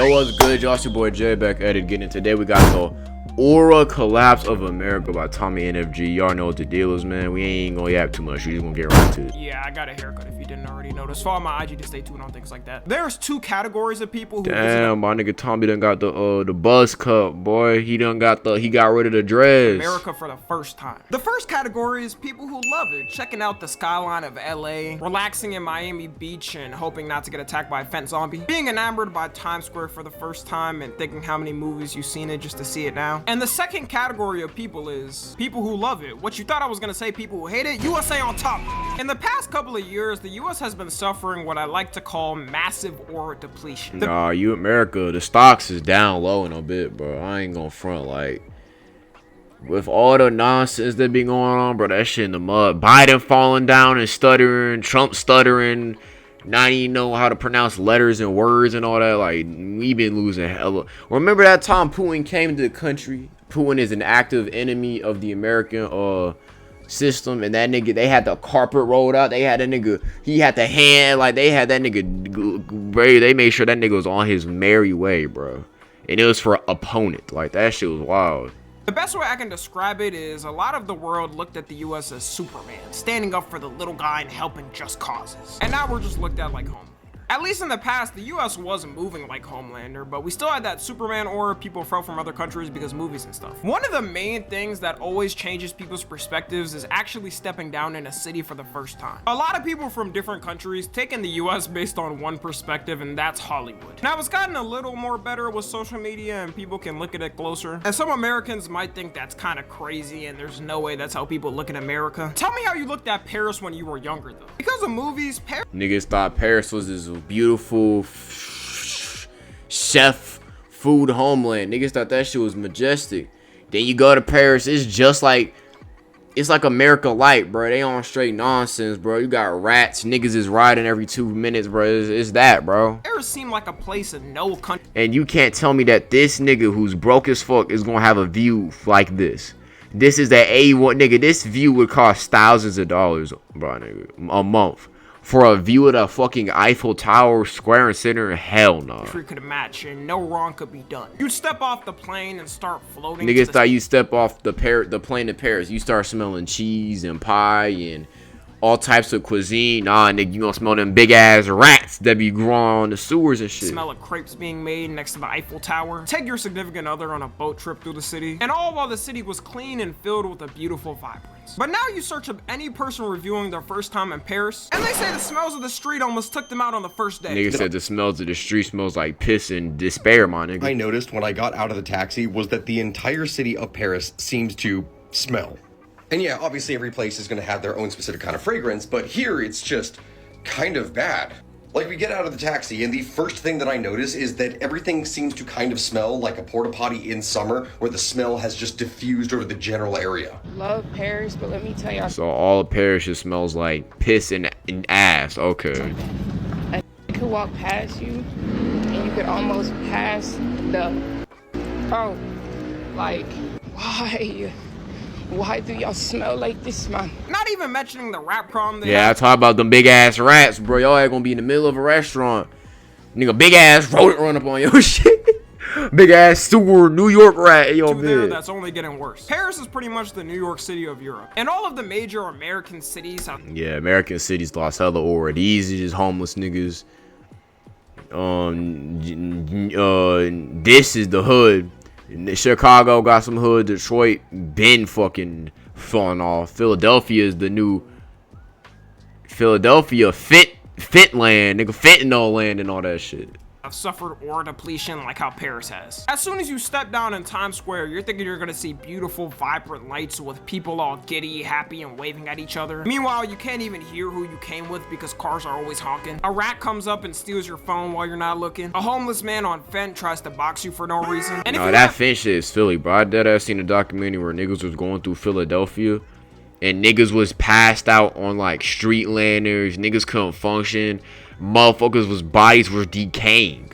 Yo, what's good, y'all? It's your boy Jay back at it again, and today we got the Aura Collapse of America by Tommy NFG. Y'all know what the deal is, man. We ain't gonna yap too much. We just gonna get right to it. Yeah, I got a haircut if you didn't already notice. Follow my IG to stay tuned on things like that. There's two categories of people who Damn, my nigga Tommy done got the buzz cut, boy. He got rid of the dreads. America for the first time. The first category is people who love it, checking out the skyline of LA, relaxing in Miami Beach and hoping not to get attacked by a fence zombie, being enamored by Times Square for the first time and thinking how many movies you've seen it just to see it now. And the second category of people is people who love it. What you thought I was gonna say, people who hate it? USA on top. In the past couple of years, the US has been suffering what I like to call massive aura depletion. Nah, America, the stocks is down low in a bit, bro. I ain't gonna front, like, with all the nonsense that be going on, bro, that shit in the mud. Biden falling down and stuttering, Trump stuttering, not even know how to pronounce letters and words and all that. Like, we been losing hella. Remember that time Putin came to the country? Putin is an active enemy of the American system, and that nigga, they had the carpet rolled out. They had that nigga, he had the hand, like, they had that nigga, they made sure that nigga was on his merry way, bro. And it was for opponent. Like, that shit was wild. The best way I can describe it is a lot of the world looked at the US as Superman, standing up for the little guy and helping just causes. And now we're just looked at like Homelander. At least in the past, the US wasn't moving like Homelander, but we still had that Superman aura people felt from other countries because movies and stuff. One of the main things that always changes people's perspectives is actually stepping down in a city for the first time. A lot of people from different countries take in the US based on one perspective, and that's Hollywood. Now, it's gotten a little more better with social media and people can look at it closer. And some Americans might think that's kind of crazy and there's no way that's how people look at America. Tell me how you looked at Paris when you were younger though. Because of movies, Paris— Niggas thought Paris was this beautiful chef food homeland. Niggas thought that shit was majestic. Then you go to Paris, it's just like, it's like America Light, bro. They on straight nonsense, bro. You got rats, niggas is riding every 2 minutes, bro. It's that, bro. Paris seemed like a place in no country. And you can't tell me that this nigga who's broke as fuck is gonna have a view like this. This is that A1, nigga. This view would cost thousands of dollars, bro, nigga, a month. For a view of the fucking Eiffel Tower, square and center, hell no. Country could match and no wrong could be done. You'd step off the plane and start floating. Niggas thought you step off the plane to Paris, you start smelling cheese and pie and all types of cuisine. Nah, nigga, you gonna smell them big ass rats that be growing on the sewers and shit. Smell of crepes being made next to the Eiffel Tower. Take your significant other on a boat trip through the city. And all while the city was clean and filled with a beautiful vibrance. But now you search up any person reviewing their first time in Paris, and they say the smells of the street almost took them out on the first day. Nigga said the smells of the street smells like piss and despair, my nigga. I noticed when I got out of the taxi was that the entire city of Paris seems to smell. And yeah, obviously every place is going to have their own specific kind of fragrance, but here it's just kind of bad. Like, we get out of the taxi and the first thing that I notice is that everything seems to kind of smell like a porta potty in summer, where the smell has just diffused over the general area. Love Paris, but let me tell y'all. So all of Paris just smells like piss and ass. Okay. I could walk past you and you could almost pass the, oh, like, why do y'all smell like this, man? Not even mentioning the rat problem. Yeah, I talk about them big ass rats, bro. Y'all ain't gonna be in the middle of a restaurant. Nigga, big ass rodent run up on your shit. Big ass sewer New York rat in your bed. That's only getting worse. Paris is pretty much the New York City of Europe. And all of the major American cities have— yeah, American cities lost hella aura. These are just homeless niggas. This is the hood. Chicago got some hood. Detroit been fucking falling off. Philadelphia is the new Philadelphia fit land, nigga, fentanyl land and all that shit. I've suffered aura depletion like how Paris has. As soon as you step down in Times Square, you're thinking you're gonna see beautiful, vibrant lights with people all giddy, happy, and waving at each other. Meanwhile, you can't even hear who you came with because cars are always honking. A rat comes up and steals your phone while you're not looking. A homeless man on Fent tries to box you for no reason. And no, that Fent shit is Philly, bro. I deadass seen a documentary where niggas was going through Philadelphia and niggas was passed out on like street lanterns. Niggas couldn't function. Motherfuckers bodies were decaying.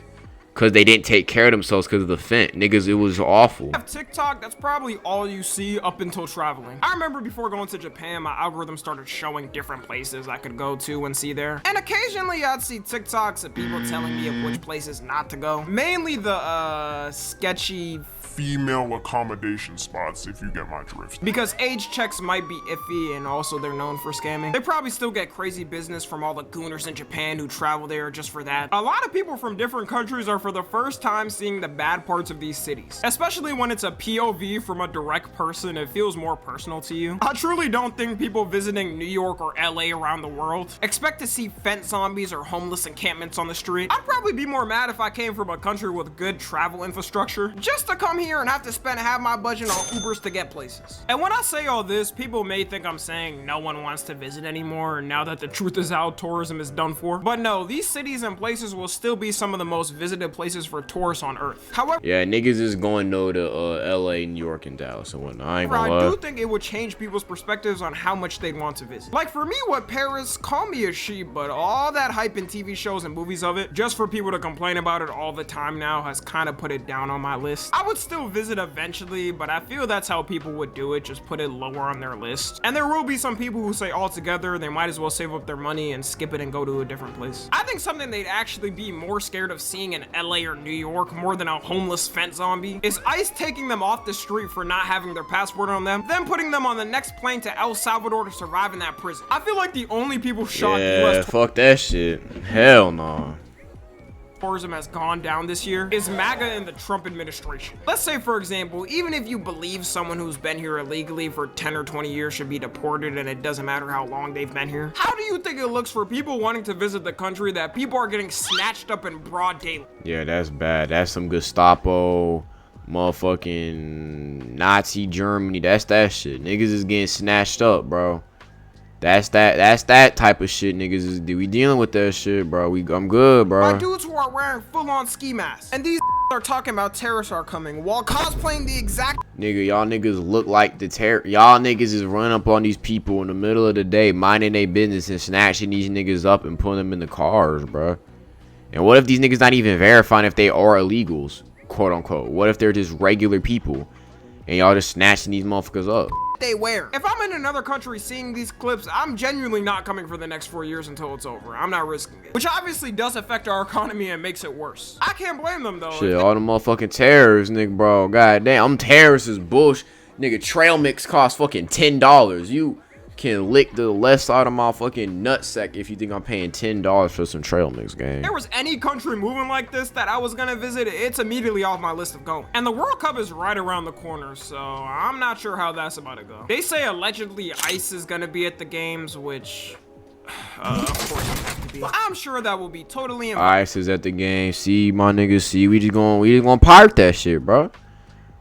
because they didn't take care of themselves because of the fent. Niggas, it was awful. Have TikTok, that's probably all you see up until traveling. I remember before going to Japan, my algorithm started showing different places I could go to and see there. And occasionally I'd see TikToks of people telling me of which places not to go. Mainly the sketchy female accommodation spots, if you get my drift. Because age checks might be iffy, and also they're known for scamming. They probably still get crazy business from all the gooners in Japan who travel there just for that. A lot of people from different countries are for the first time seeing the bad parts of these cities. Especially when it's a POV from a direct person, it feels more personal to you. I truly don't think people visiting New York or LA around the world expect to see fent zombies or homeless encampments on the street. I'd probably be more mad if I came from a country with good travel infrastructure, just to come here and have to spend half my budget on Ubers to get places. And when I say all this, people may think I'm saying no one wants to visit anymore now that the truth is out, tourism is done for. But no, these cities and places will still be some of the most visited places for tourists on earth. However, yeah, niggas is going no to LA, New York, and Dallas and whatnot. I ain't gonna lie. I do think it would change people's perspectives on how much they'd want to visit. Like for me, what Paris, call me a sheep, but all that hype in TV shows and movies of it, just for people to complain about it all the time now, has kind of put it down on my list. I would still visit eventually, but I feel that's how people would do it, just put it lower on their list. And there will be some people who say altogether they might as well save up their money and skip it and go to a different place. I think something they'd actually be more scared of seeing in LA or New York more than a homeless fent zombie is ICE taking them off the street for not having their passport on them, then putting them on the next plane to El Salvador to survive in that prison. I feel like the only people shocked US fuck that shit. Hell no. Tourism has gone down this year is MAGA and the Trump administration. Let's say, for example, even if you believe someone who's been here illegally for 10 or 20 years should be deported and it doesn't matter how long they've been here, how do you think it looks for people wanting to visit the country that people are getting snatched up in broad daylight? Yeah, that's bad. That's some Gestapo, motherfucking Nazi Germany. That's that shit. Niggas is getting snatched up, bro. That's that type of shit, niggas is. We dealing with that shit, bro. I'm good, bro. By dudes who are wearing full-on ski masks, and these are talking about terrorists are coming while cosplaying the exact. Nigga, y'all niggas look like the y'all niggas is running up on these people in the middle of the day, minding their business and snatching these niggas up and putting them in the cars, bro. And what if these niggas not even verifying if they are illegals, quote unquote? What if they're just regular people and y'all just snatching these motherfuckers up? They wear. If I'm in another country seeing these clips, I'm genuinely not coming for the next 4 years until it's over. I'm not risking it. Which obviously does affect our economy and makes it worse. I can't blame them though. Shit, all the motherfucking terrorists, nigga, bro. God damn, I'm terrorists is bullshit. Nigga, trail mix costs fucking $10. You can lick the left side of my fucking nutsack if you think I'm paying $10 for some trail mix, gang. If there was any country moving like this that I was gonna visit, it's immediately off my list of going. And the World Cup is right around the corner, so I'm not sure how that's about to go. They say allegedly ICE is gonna be at the games, which of course you have to be. I'm sure that will be totally ICE is at the game. See, my niggas, see, we just gonna pirate that shit, bro.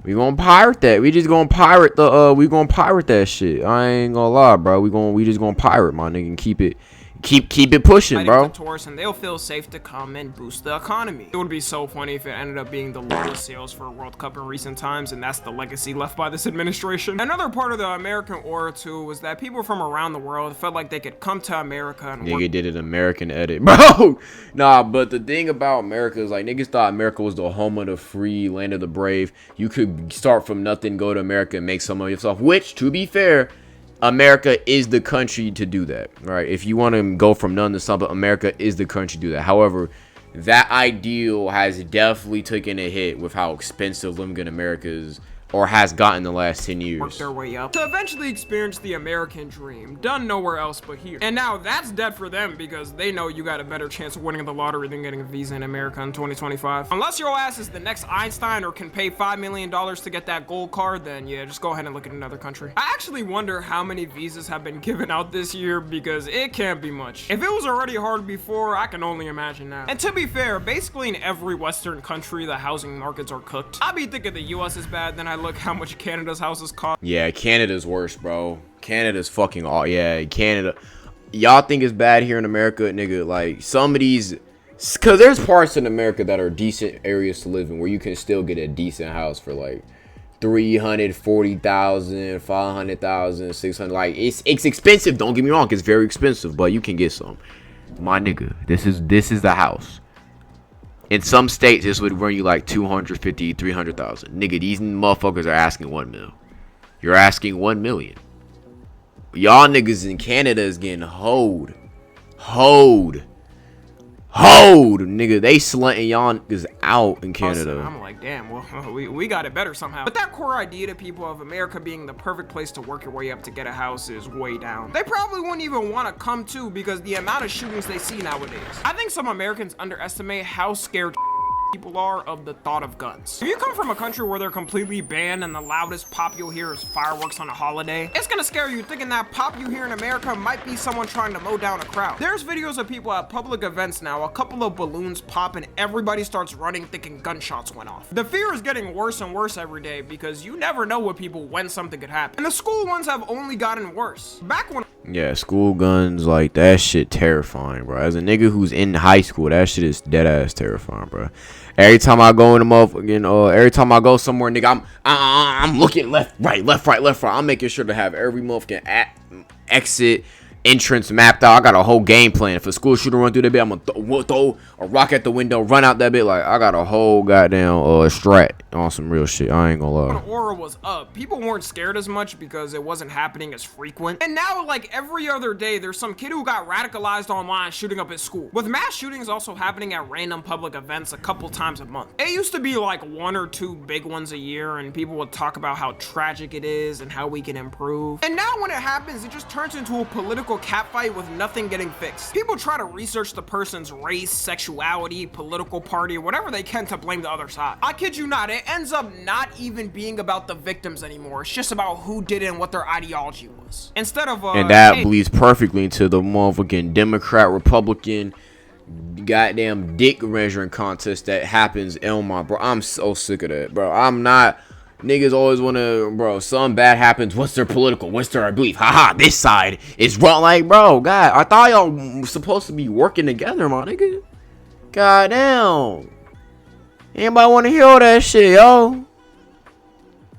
We gonna pirate that. We just gonna pirate the we gonna pirate that shit. I ain't gonna lie, bro. We just gonna pirate, my nigga, and keep it pushing, bro. Tourists and they'll feel safe to come and boost the economy. It would be so funny if it ended up being the lowest sales for a World Cup in recent times, and that's the legacy left by this administration. Another part of the American aura too was that people from around the world felt like they could come to America and nigga did an American edit, bro. Nah, but the thing about America is like niggas thought America was the home of the free, land of the brave. You could start from nothing, go to America and make some of yourself, which, to be fair, America is the country to do that, right? If you want to go from none to something, America is the country to do that. However, that ideal has definitely taken a hit with how expensive living in America is, or has gotten the last 10 years. Work their way up to eventually experience the American dream, done nowhere else but here. And now that's dead for them because they know you got a better chance of winning the lottery than getting a visa in America in 2025. Unless your ass is the next Einstein or can pay $5 million to get that gold card, then yeah, just go ahead and look at another country. I actually wonder how many visas have been given out this year because it can't be much. If it was already hard before, I can only imagine now. And to be fair, basically in every Western country, the housing markets are cooked. I be thinking the US is bad, then I look how much Canada's houses cost. Yeah, Canada's worse, bro. Canada's fucking all. Yeah, Canada. Y'all think it's bad here in America, nigga? Like some of these, cause there's parts in America that are decent areas to live in where you can still get a decent house for like 340,000, 500,000, 600. Like it's expensive. Don't get me wrong, it's very expensive, but you can get some. My nigga, this is the house. In some states, this would run you like 250, 300,000. Nigga, these motherfuckers are asking 1 mil. You're asking 1 million. Y'all niggas in Canada is getting hoed. Nigga, they slutting y'all niggas out in Canada. I'm like, damn, well, we got it better somehow. But that core idea to people of America being the perfect place to work your way up to get a house is way down. They probably wouldn't even want to come to because the amount of shootings they see nowadays. I think some Americans underestimate how scared people are of the thought of guns. If you come from a country where they're completely banned and the loudest pop you'll hear is fireworks on a holiday, it's gonna scare you thinking that pop you hear in America might be someone trying to mow down a crowd. There's videos of people at public events now, a couple of balloons pop and everybody starts running thinking gunshots went off. The fear is getting worse and worse every day because you never know with people when something could happen. And the school ones have only gotten worse. Back when Yeah, school guns, like, that shit terrifying, bro. As a nigga who's in high school, that shit is dead ass terrifying, bro. Every time I go in the motherfucking, every time I go somewhere, nigga, I'm looking left, right. I'm making sure to have every motherfucking exit, entrance mapped out. I got a whole game plan. If a school shooter run through that bit, I'm gonna throw a rock at the window, run out that bit. Like, I got a whole goddamn strat on some real shit. I ain't gonna lie. When aura was up, people weren't scared as much because it wasn't happening as frequent. And now, like every other day, there's some kid who got radicalized online shooting up his school. With mass shootings also happening at random public events a couple times a month. It used to be like 1 or 2 big ones a year, and people would talk about how tragic it is and how we can improve. And now when it happens, it just turns into a political catfight with nothing getting fixed. People try to research the person's race, sexuality, political party, or whatever they can to blame the other side. I kid you not, it ends up not even being about the victims anymore. It's just about who did it and what their ideology was. Instead of and that bleeds perfectly into the motherfucking Democrat, Republican, goddamn dick measuring contest that happens in my bro. I'm so sick of that, bro. I'm not. Niggas always want to, bro, something bad happens. What's their political? What's their belief? Haha, this side is wrong. Like, bro, God, I thought y'all supposed to be working together, my nigga. God damn. Anybody want to hear all that shit, yo?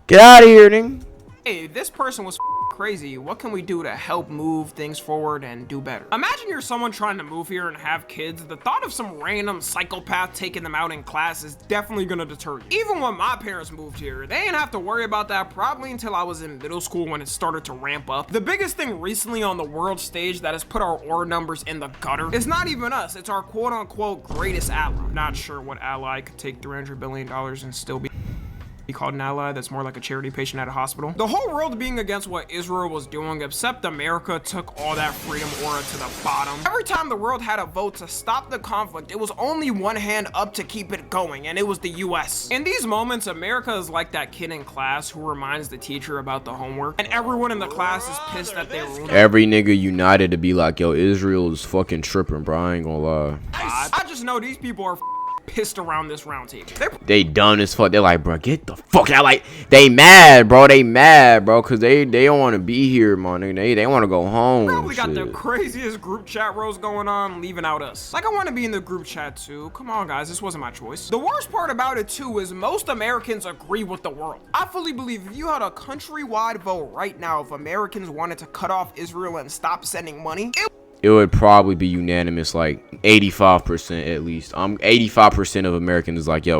Get out of here, nigga. Hey, this person was crazy. What can we do to help move things forward and do better? Imagine you're someone trying to move here and have kids. The thought of some random psychopath taking them out in class is definitely gonna deter you. Even when my parents moved here, they didn't have to worry about that probably until I was in middle school when it started to ramp up. The biggest thing recently on the world stage that has put our OR numbers in the gutter is not even us. It's our quote-unquote greatest ally. Not sure what ally could take $300 billion and still be called an ally. That's more like a charity patient at a hospital. The whole world being against what Israel was doing, except America took all that freedom aura to the bottom. Every time the world had a vote to stop the conflict, it was only one hand up to keep it going, and it was the US. In these moments, America is like that kid in class who reminds the teacher about the homework, and everyone in the class is pissed that they ruined it. Every nigga united to be like, yo, Israel is fucking tripping, bro. I ain't gonna lie. I just know these people are pissed around this round table. They dumb as fuck. They're like, bro, get the fuck out. Like, they mad, bro. They mad, bro, because they don't want to be here, man. They want to go home. Probably got the craziest group chat rows going on, leaving out us. Like, I want to be in the group chat too. Come on, guys, this wasn't my choice. The worst part about it too is most Americans agree with the world. I fully believe if you had a countrywide vote right now, if Americans wanted to cut off Israel and stop sending money, it would probably be unanimous, like 85% at least. 85% of Americans is like, yo,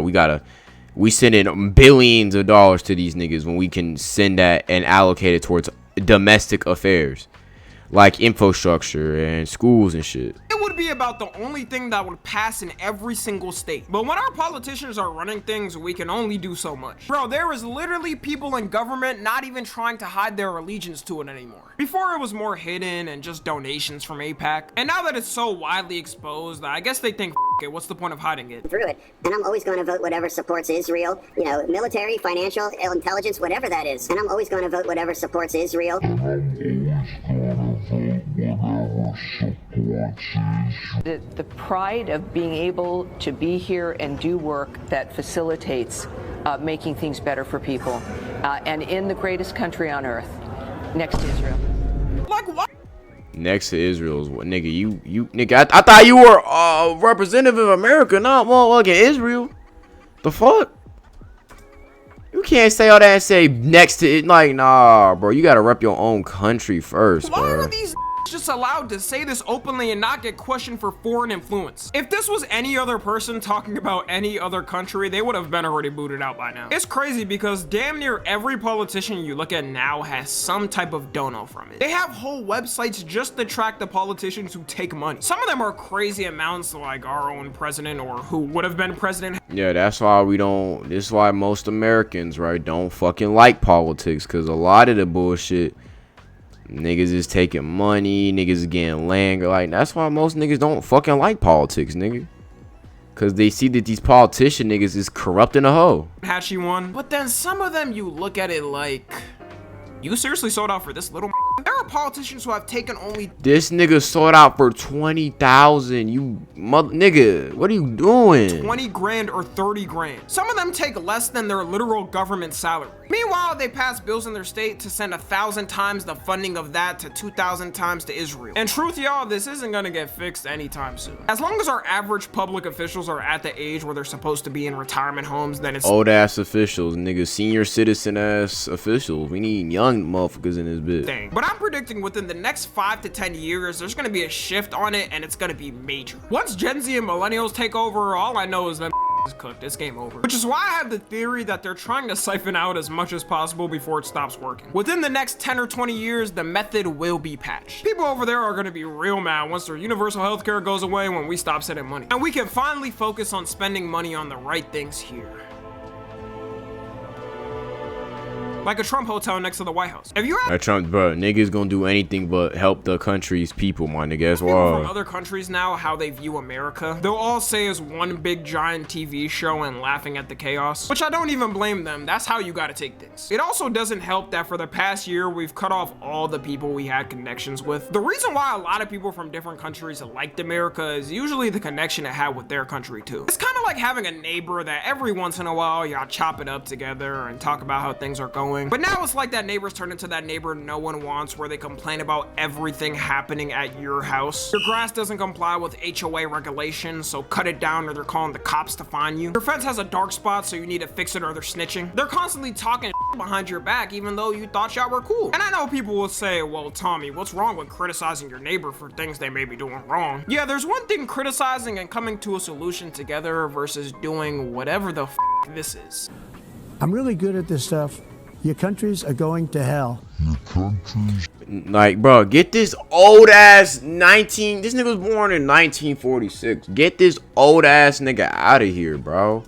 we sending billions of dollars to these niggas when we can send that and allocate it towards domestic affairs, like infrastructure and schools and shit. It would be about the only thing that would pass in every single state. But when our politicians are running things, we can only do so much. Bro, there is literally people in government not even trying to hide their allegiance to it anymore. Before it was more hidden and just donations from AIPAC. And now that it's so widely exposed, I guess they think, it, what's the point of hiding it? Through it. And I'm always going to vote whatever supports Israel. You know, military, financial, intelligence, whatever that is. And I'm always going to vote whatever supports Israel. The pride of being able to be here and do work that facilitates making things better for people, and in the greatest country on earth, next to Israel. Like what? Next to Israel's what, nigga? You nigga? I thought you were representative of America, not motherfucking Israel. The fuck? You can't say all that and say next to it. Like, nah, bro. You gotta rep your own country first, Why bro. are these just allowed to say this openly and not get questioned for foreign influence. If this was any other person talking about any other country, they would have been already booted out by now. It's crazy because damn near every politician you look at now has some type of dono from it. They have whole websites just to track the politicians who take money. Some of them are crazy amounts, like our own president or who would have been president. Yeah, that's why we don't. This is why most Americans, right, don't fucking like politics, because a lot of the bullshit, niggas is taking money, niggas is getting land. Like, that's why most niggas don't fucking like politics, nigga. Because they see that these politician niggas is corrupting a hoe. Hatchy one. But then some of them, you look at it like, you seriously sold out for this little? There are politicians who have taken only. This nigga sold out for 20,000. You mother nigga, what are you doing? 20 grand or 30 grand. Some of them take less than their literal government salary. Meanwhile, they pass bills in their state to send 1,000 times the funding of that to 2,000 times to Israel. And truth, y'all, this isn't gonna get fixed anytime soon. As long as our average public officials are at the age where they're supposed to be in retirement homes, then it's old ass officials, nigga, senior citizen ass officials. We need young motherfuckers in this bitch. thing. But I'm predicting within the next 5 to 10 years, there's gonna be a shift on it, and it's gonna be major. Once Gen Z and millennials take over, all I know is that is cooked. It's game over. Which is why I have the theory that they're trying to siphon out as much as possible before it stops working. Within the next 10 or 20 years, the method will be patched. People over there are gonna be real mad once their universal healthcare goes away, when we stop sending money. And we can finally focus on spending money on the right things here. Like a Trump hotel next to the White House. If you have Trump, bro, niggas gonna do anything but help the country's people, my nigga. That's people from why. other countries now, how they view America, they'll all say is one big giant TV show and laughing at the chaos, which I don't even blame them. That's how you gotta take things. It also doesn't help that for the past year, we've cut off all the people we had connections with. The reason why a lot of people from different countries liked America is usually the connection it had with their country too. It's kind of like having a neighbor that every once in a while y'all chop it up together and talk about how things are going. But now it's like that neighbor's turned into that neighbor no one wants, where they complain about everything happening at your house. Your grass doesn't comply with HOA regulations, so cut it down or they're calling the cops to find you. Your fence has a dark spot, so you need to fix it or they're snitching. They're constantly talking behind your back, even though you thought y'all were cool. And I know people will say, well, Tommy, what's wrong with criticizing your neighbor for things they may be doing wrong? Yeah, there's one thing criticizing and coming to a solution together versus doing whatever the this is. I'm really good at this stuff. Your countries are going to hell. Like, bro, get this old ass this nigga was born in 1946. Get this old ass nigga out of here, bro.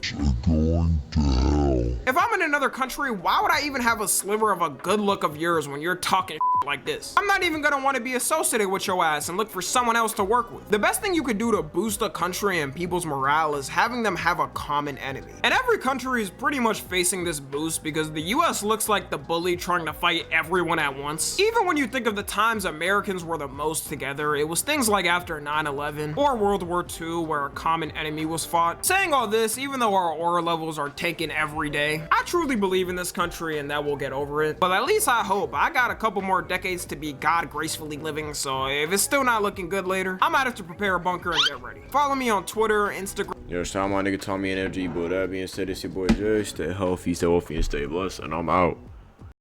If I'm in another country, why would I even have a sliver of a good look of yours when you're talking like this? I'm not even gonna want to be associated with your ass and look for someone else to work with. The best thing you could do to boost a country and people's morale is having them have a common enemy. And every country is pretty much facing this boost because the US looks like the bully trying to fight everyone at once. Even when you think of the times Americans were the most together, it was things like after 9/11 or World War II, where a common enemy was fought. Saying all this, even though our aura levels are taken every day, I truly believe in this country and that we'll get over it. But at least I hope. I got a couple more decades to be God gracefully living, so if it's still not looking good later, I might have to prepare a bunker and get ready. Follow me on Twitter, Instagram. Yo, shout out my nigga Tommy Energy, but that being said, it's your boy Jay. Stay healthy, and stay blessed, and I'm out.